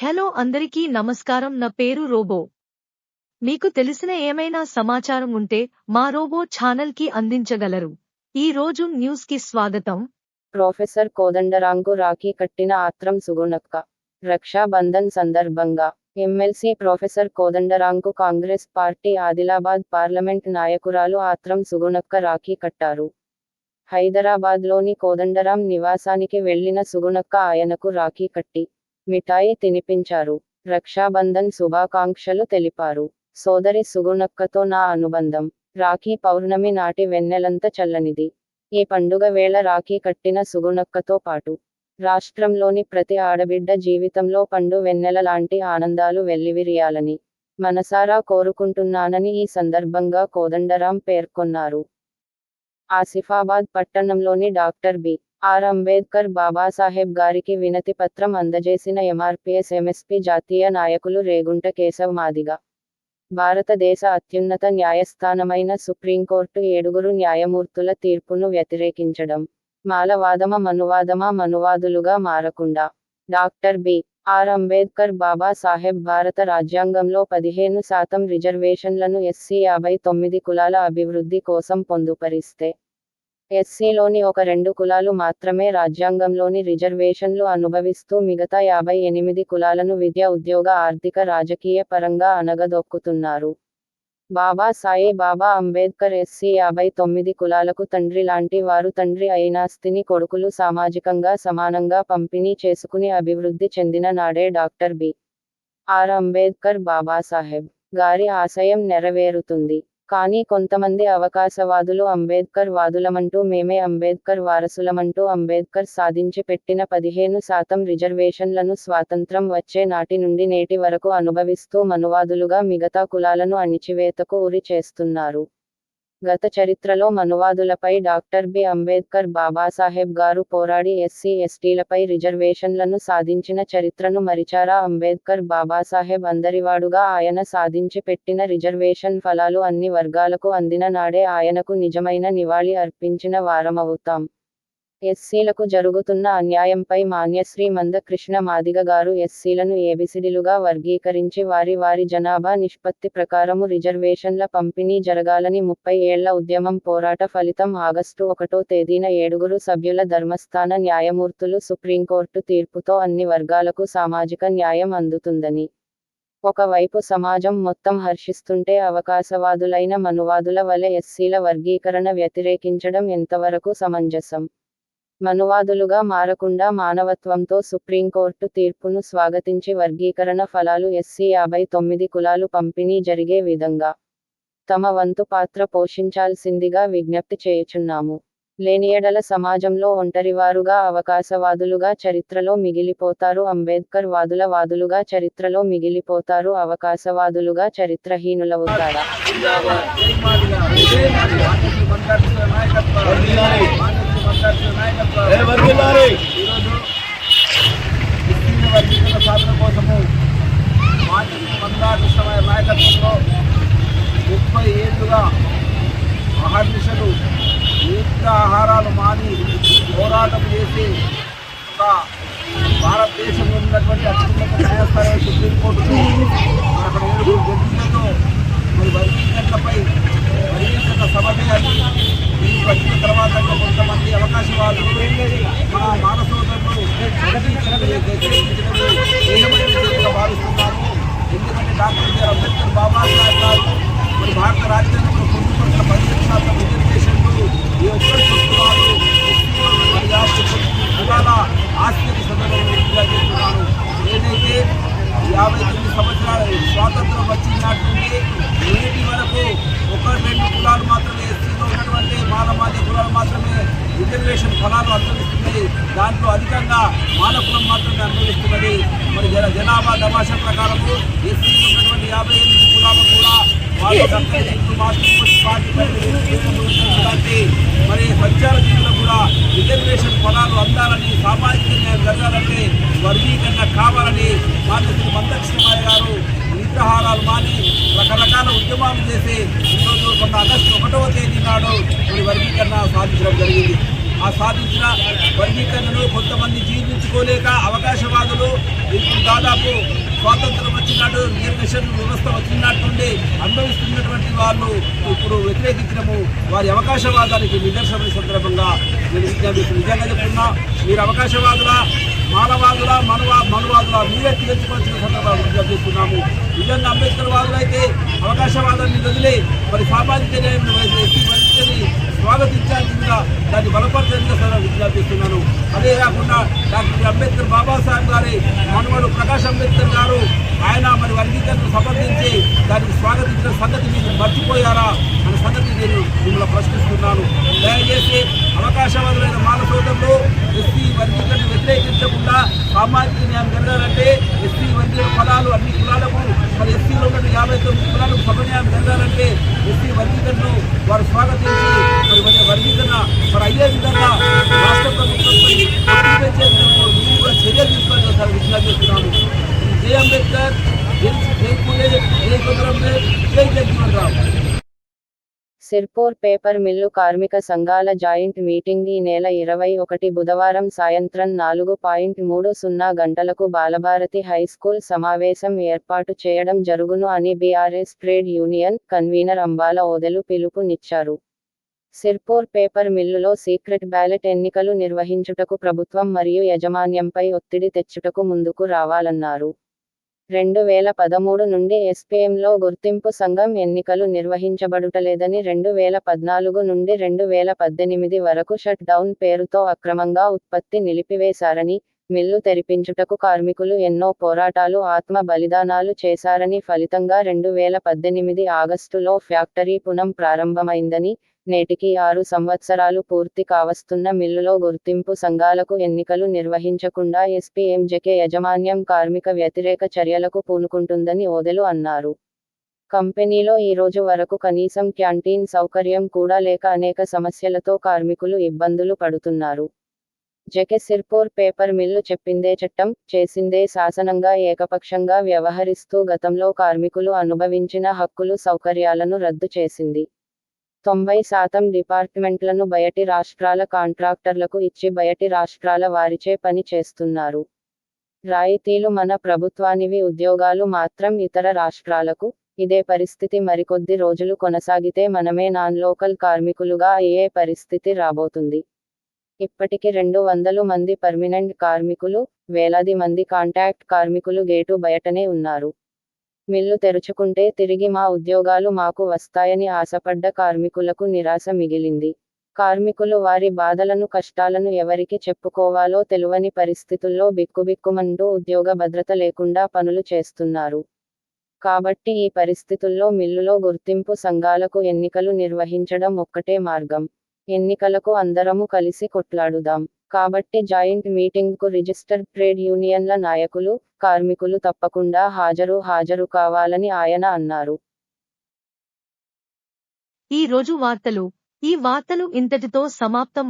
Hello అందరికీ నమస్కారం. నా పేరు రోబో. మీకు తెలిసిన ఏమైనా సమాచారం ఉంటే మా రోబో ఛానల్ కి అందించగలరు. ఈ రోజు న్యూస్ కి స్వాగతం. ప్రొఫెసర్ కోదండరాంకు రాఖీ కట్టిన ఆత్రం సుగుణక్క. రక్షాబంధన్ సందర్భంగా ఎమ్మెల్సీ ప్రొఫెసర్ కోదండరాంకు కాంగ్రెస్ పార్టీ ఆదిలాబాద్ పార్లమెంట్ నాయకురాలు ఆత్రం సుగుణక్క రాఖీ కట్టారు. హైదరాబాద్లోని కోదండరాం నివాసానికి వెళ్లిన సుగుణక్క ఆయనకు రాఖీ కట్టి మిఠాయి తినిపించారు. రక్షాబంధన్ శుభాకాంక్షలు తెలిపారు. సోదరి సుగుణక్కతో నా అనుబంధం రాఖీ పౌర్ణమి నాటి వెన్నెలంత చల్లనిది. ఈ పండుగ వేళ రాఖీ కట్టిన సుగుణక్కతో పాటు రాష్ట్రంలోని ప్రతి ఆడబిడ్డ జీవితంలో పండు వెన్నెల లాంటి ఆనందాలు వెల్లివిరియాలని మనసారా కోరుకుంటున్నానని ఈ సందర్భంగా కోదండరాం పేర్కొన్నారు. ఆసిఫాబాద్ పట్టణంలోని డాక్టర్ బి.ఆర్. అంబేద్కర్ బాబాసాహెబ్ గారికి వినతి పత్రం అందజేసిన ఎంఆర్పీఎస్ ఎంఎస్పీ జాతీయ నాయకులు రేగుంట కేశవ్ మాదిగ. భారతదేశ అత్యున్నత న్యాయస్థానమైన సుప్రీంకోర్టు 7 న్యాయమూర్తుల తీర్పును వ్యతిరేకించడం మాలవాదమా మనువాదులుగా మారకుండా డాక్టర్ బి.ఆర్. అంబేద్కర్ బాబాసాహెబ్ భారత రాజ్యాంగంలో 15% రిజర్వేషన్లను ఎస్సీ 59 కులాల అభివృద్ధి కోసం పొందుపరిస్తే ఎస్సీలోని 1-2 కులాలు మాత్రమే రాజ్యాంగంలోని రిజర్వేషన్లు అనుభవిస్తూ మిగతా 58 కులాలను విద్య, ఉద్యోగ, ఆర్థిక, రాజకీయ పరంగా అణగదొక్కుతున్నారు. బాబా అంబేద్కర్ ఎస్సీ 59 కులాలకు తండ్రి లాంటి వారు. తండ్రి అయినాస్తిని కొడుకులు సామాజికంగా సమానంగా పంపిణీ చేసుకుని అభివృద్ధి చెందిన నాడే డాక్టర్ బి.ఆర్. అంబేద్కర్ బాబాసాహెబ్ గారి ఆశయం నెరవేరుతుంది. కానీ కొంతమంది అవకాశవాదులు అంబేద్కర్ వాదులమంటూ మేమే అంబేద్కర్ వారసులమంటూ అంబేద్కర్ సాధించి పెట్టిన 15% రిజర్వేషన్లను స్వాతంత్రం వచ్చే నాటి నుండి నేటి వరకు అనుభవిస్తూ మనువాదులుగా మిగతా కులాలను అణిచివేతకు ఉరి చేస్తున్నారు. గత చరిత్రలో మనువాదులపై డాక్టర్ బి. అంబేద్కర్ బాబాసాహెబ్ గారు పోరాడి ఎస్సీ ఎస్టీలపై రిజర్వేషన్లను సాధించిన చరిత్రను మరిచారా? అంబేద్కర్ బాబాసాహెబ్ అందరివాడుగా ఆయన సాధించి పెట్టిన రిజర్వేషన్ ఫలాలు అన్ని వర్గాలకు అందిన నాడే ఆయనకు నిజమైన నివాళి అర్పించిన వారమవుతాం. ఎస్సీలకు జరుగుతున్న అన్యాయంపై మాన్యశ్రీ మందకృష్ణ మాదిగ గారు ఎస్సీలను ఏబిసిడిలుగా వర్గీకరించి వారి జనాభా నిష్పత్తి ప్రకారము రిజర్వేషన్ల పంపిణీ జరగాలని 30 ఏళ్ల ఉద్యమం పోరాట ఫలితం ఆగస్టు 1వ తేదీన 7 సభ్యుల ధర్మస్థాన న్యాయమూర్తులు సుప్రీంకోర్టు తీర్పుతో అన్ని వర్గాలకు సామాజిక న్యాయం అందుతుందని ఒకవైపు సమాజం మొత్తం హర్షిస్తుంటే అవకాశవాదులైన మనువాదుల వలె ఎస్సీల వర్గీకరణ వ్యతిరేకించడం ఎంతవరకు సమంజసం? మనువాదులుగా మారకుండా మానవత్వంతో సుప్రీంకోర్టు తీర్పును స్వాగతించి వర్గీకరణ ఫలాలు ఎస్సీ 59 కులాలు పంపిణీ జరిగే విధంగా తమ వంతు పాత్ర పోషించాల్సిందిగా విజ్ఞప్తి చేయుచున్నాము. లేనియెడల సమాజంలో ఒంటరివారుగా అవకాశవాదులుగా చరిత్రలో మిగిలిపోతారు. అంబేద్కర్ వాదులుగా చరిత్రలో మిగిలిపోతారు. అవకాశవాదులుగా చరిత్రహీనులవుతారా? సాధన కోసము మందాకృష్ణమైన నాయకత్వంలో 30 ఏళ్లుగా అహర్నిశలు ఆహారాలు మాని పోరాటం చేసి ఒక భారతదేశంలో ఉన్నటువంటి అత్యున్నత న్యాయస్థానం సుప్రీంకోర్టుకు అక్కడ 7 జడ్జిలతో మరి వర్గీకరణపై వర్గీకరణ సమన్వయాన్ని దీనికి వచ్చిన తర్వాత కొంతమంది అవకాశవాదులు మన మానసోదరులు భావిస్తున్నాము. ఎందుకంటే డాక్టర్ బిఆర్ అంబేద్కర్ బాబాసాహెబ్ గారు మరి భారత రాజ్యాంగంలో పొందుపరిచిన 15% రిజర్వేషన్లు ఈ ఒక్కరు చూస్తున్నారు. కులాల ఆస్తికి సందర్భంగా చేస్తున్నాను. ఏదైతే 59 సంవత్సరాల స్వాతంత్రం వచ్చిన నాటి నుండి నేటి వరకు 1-2 కులాలు మాత్రమే ఎస్సీలో ఉన్నటువంటి మాలమాది కులాలు మాత్రమే రిజర్వేషన్ ఫలాలు అనుభవిస్తున్నాయి. దాంట్లో అధికంగా మాల కులం మాత్రమే అనుభవిస్తున్నది. మరి జనాభా దమాషా ప్రకారము ఎస్సీలో ఉన్నటువంటి 58 కులాలు కూడా మరి సంచార జీవులకు కూడా రిజర్వేషన్ ఫలాలు అందాలని, సామాజిక న్యాయం జరగాలంటే వర్గీకరణ కావాలని మాన్యశ్రీ మందకృష్ణ గారు నిద్రాహారాలు మాని రకరకాల ఉద్యమాలు చేసి ఈరోజు ఆగస్టు 1వ తేదీ నాడు మరి వర్గీకరణ సాధించడం జరిగింది. ఆ సాధించిన వర్గీకరణను కొంతమంది జీర్ణించుకోలేక అవకాశవాదులు ఇప్పుడు దాదాపు స్వాతంత్రం వచ్చినట్టు రిజర్వేషన్ వ్యవస్థ వచ్చినట్టుండి అనుభవిస్తున్నటువంటి వాళ్ళు ఇప్పుడు వ్యతిరేకించడము వారి అవకాశవాదానికి నిదర్శన సందర్భంగా నేను నిజంగా చెప్తున్నా, మీరు అవకాశవాదుల మానవాదుల మనువాదుల మీరే తీర్చుకోవాల్సిన సందర్భాలు విజ్ఞప్తి చేస్తున్నాము. నిజంగా అంబేద్కర్ వాదులు అయితే అవకాశవాదాన్ని వదిలి మరి సామాజిక న్యాయం స్వాగతించాల్సిందిగా దాన్ని బలపరచాల్సిందిగా విజ్ఞప్తిస్తున్నాను. అదే కాకుండా డాక్టర్ అంబేద్కర్ బాబాసాహెబ్ గారి మనవడు ప్రకాష్ అంబేద్కర్ గారు ఆయన మరి వర్గీకరణను సమర్థించి దానికి స్వాగతించిన సంగతి మీరు మర్చిపోయారా అనే సంగతి నేను మిమ్మల్ని ప్రశ్నిస్తున్నాను. దయచేసి అవకాశవాదులైన మానవ సోదరులు ఎస్సీ వర్గీకరణ వ్యతిరేకించకుండా సామాజిక న్యాయం జరగాలంటే ఎస్సీ వర్గీకరణ ఫలాలు అన్ని కులాలకు మరి ఎస్సీలో ఉన్న 59 కులాలకు సమన్యాయం జరగాలంటే ఎస్సీ వర్గీకరణను వారు స్వాగతించి మరి వర్గీకరణ మరి అయ్యే విధంగా రాష్ట్ర ప్రభుత్వంపై పెంచే విధంగా మీరు కూడా చర్యలు తీసుకోవాలని విజ్ఞప్తి చేస్తున్నాము. జై అంబేద్కర్, జై పూలే, జై కొమరం భీమ్, జై జగజీవన్ రామ్. సిర్పూర్ పేపర్ మిల్లు కార్మిక సంఘాల జాయింట్ మీటింగ్ ఈ నెల 21 బుధవారం సాయంత్రం 4:30 గంటలకు బాలభారతి హైస్కూల్ సమావేశం ఏర్పాటు చేయడం జరుగును అని BRS trade union convener Ambala Odelu పిలుపునిచ్చారు. సిర్పూర్ పేపర్ మిల్లులో సీక్రెట్ బ్యాలెట్ ఎన్నికలు నిర్వహించుటకు ప్రభుత్వం మరియు యాజమాన్యంపై ఒత్తిడి తెచ్చుటకు ముందుకు రావాలన్నారు. 2013 నుండి ఎస్పీఎంలో గుర్తింపు సంఘం ఎన్నికలు నిర్వహించబడుటలేదని 2014 నుండి 2018 వరకు షట్ డౌన్ పేరుతో అక్రమంగా ఉత్పత్తి నిలిపివేశారని, మిల్లు తెరిపించుటకు కార్మికులు ఎన్నో పోరాటాలు ఆత్మ బలిదానాలు చేశారని ఫలితంగా 2018 ఆగస్టులో ఫ్యాక్టరీ పునం ప్రారంభమైందని, నేటికి 6 సంవత్సరాలు పూర్తి కావస్తున్న మిల్లులో గుర్తింపు సంఘాలకు ఎన్నికలు నిర్వహించకుండా ఎస్పీఎంజేకే యాజమాన్యం కార్మిక వ్యతిరేక చర్యలకు పూనుకుంటుందని ఓదెలు అన్నారు. కంపెనీలో ఈ రోజు వరకు కనీసం క్యాంటీన్ సౌకర్యం కూడా లేక అనేక సమస్యలతో కార్మికులు ఇబ్బందులు పడుతున్నారు. జెకే సిర్పూర్ పేపర్ మిల్లు చెప్పిందే చట్టం, చేసిందే శాసనంగా ఏకపక్షంగా వ్యవహరిస్తూ గతంలో కార్మికులు అనుభవించిన హక్కులు సౌకర్యాలను రద్దు చేసింది. 90% డిపార్ట్మెంట్లను బయటి రాష్ట్రాల కాంట్రాక్టర్లకు ఇచ్చి బయటి రాష్ట్రాల వారిచే పని చేస్తున్నారు. రాయితీలు మన ప్రభుత్వానివి, ఉద్యోగాలు మాత్రం ఇతర రాష్ట్రాలకు. ఇదే పరిస్థితి మరికొద్ది రోజులు కొనసాగితే మనమే నాన్ లోకల్ కార్మికులుగా అయ్యే పరిస్థితి రాబోతుంది. ఇప్పటికి 200 మంది పర్మినెంట్ కార్మికులు, వేలాది మంది కాంట్రాక్ట్ కార్మికులు గేటు బయటనే ఉన్నారు. మిల్లు తెరుచుకుంటే తిరిగి మా ఉద్యోగాలు మాకు వస్తాయని ఆశపడ్డ కార్మికులకు నిరాశ మిగిలింది. కార్మికులు వారి బాధలను కష్టాలను ఎవరికి చెప్పుకోవాలో తెలువని పరిస్థితుల్లో బిక్కుబిక్కుమంటూ ఉద్యోగ భద్రత లేకుండా పనులు చేస్తున్నారు. కాబట్టి ఈ పరిస్థితుల్లో మిల్లులో గుర్తింపు సంఘాలకు ఎన్నికలు నిర్వహించడం ఒక్కటే మార్గం. ఎన్నికలకు అందరము కలిసి కొట్లాడుదాం. కాబట్టి జాయింట్ మీటింగ్కు రిజిస్టర్డ్ ట్రేడ్ యూనియన్ల నాయకులు, కార్మికులు తప్పకుండా హాజరు కావాలని ఆయన అన్నారు. ఈ రోజు వార్తలు ఇంతటితో సమాప్తం.